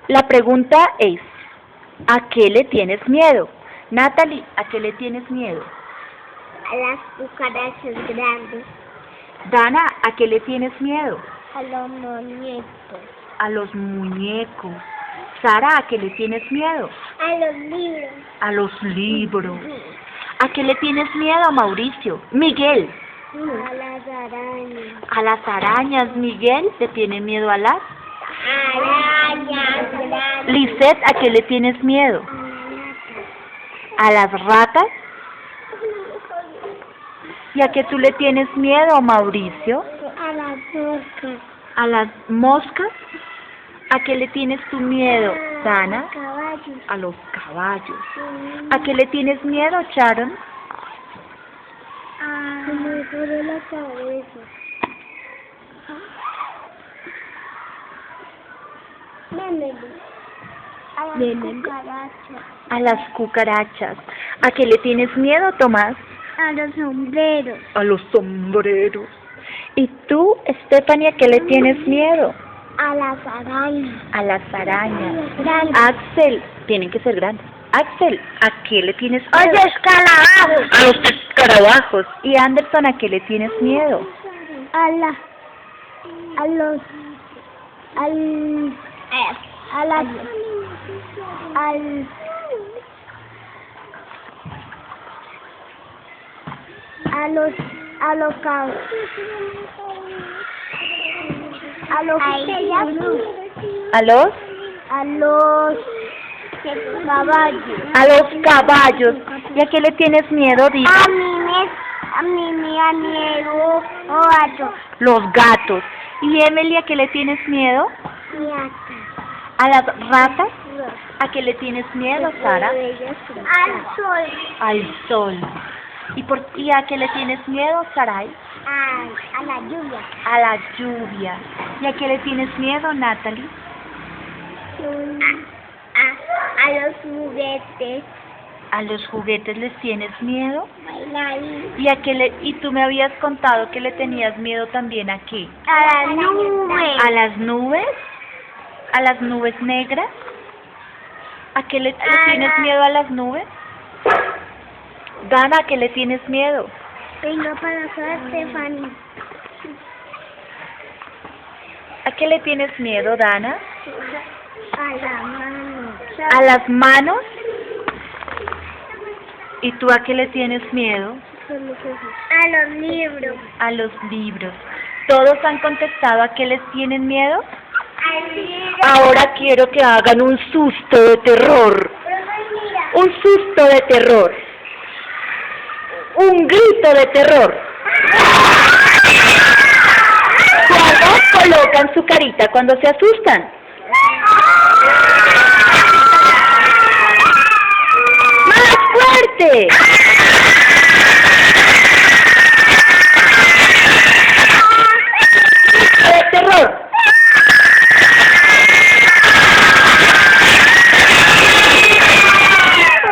La pregunta es, ¿a qué le tienes miedo? Natalie, ¿a qué le tienes miedo? A las cucarachas grandes, Dana, ¿a qué le tienes miedo? a los muñecos, A los muñecos. Sara, ¿a qué le tienes miedo? a los libros, A los libros. ¿A qué le tienes miedo, Mauricio? Miguel. a las arañas, A las arañas. Miguel, ¿le tiene miedo a las? arañas grandes, Lisette, ¿a qué le tienes miedo? ¿A las ratas? ¿Y a qué tú le tienes miedo, Mauricio? a las moscas, ¿A las moscas? ¿A qué le tienes tu miedo, Dana? caballos, A los caballos. ¿A qué le tienes miedo, Sharon? se me duele la cabeza. A las cucarachas, A las cucarachas. ¿A qué le tienes miedo, Tomás? a los sombreros, A los sombreros. ¿Y tú, Stephanie, a qué le tienes miedo? a las arañas, A las arañas. grandes, Axel, tienen que ser grandes. Axel, ¿a qué le tienes a miedo? los calabazos, A los escarabajos. ¿Y Anderson, a qué le tienes miedo? a los, a las, a los ¿A los? caballos. A los caballos. ¿Y a qué le tienes miedo, Dina? A mí me da miedo gato. Los gatos. ¿Y Emily, a qué le tienes miedo? ¿A las ratas? ¿A qué le tienes miedo, Sara? Al sol. Al sol. ¿Y a qué le tienes miedo, Sarai? A la lluvia. A la lluvia. ¿Y a qué le tienes miedo, Natalie? A los juguetes. ¿A los juguetes les tienes miedo? Bailarín. ¿Y tú me habías contado que le tenías miedo también a qué? A las nubes. ¿A las nubes? ¿A las nubes negras? ¿A qué le tienes miedo a las nubes? Dana, ¿a qué le tienes miedo? Vengo para acá, Stephanie. ¿A qué le tienes miedo, Dana? A la mano. ¿A las manos? ¿Y tú a qué le tienes miedo? A los libros. A los libros. ¿Todos han contestado a qué les tienen miedo? Al libro. Ahora quiero que hagan un susto de terror. Un susto de terror. Un grito de terror. ¿Cuándo colocan su carita cuando se asustan? ¡Más fuerte!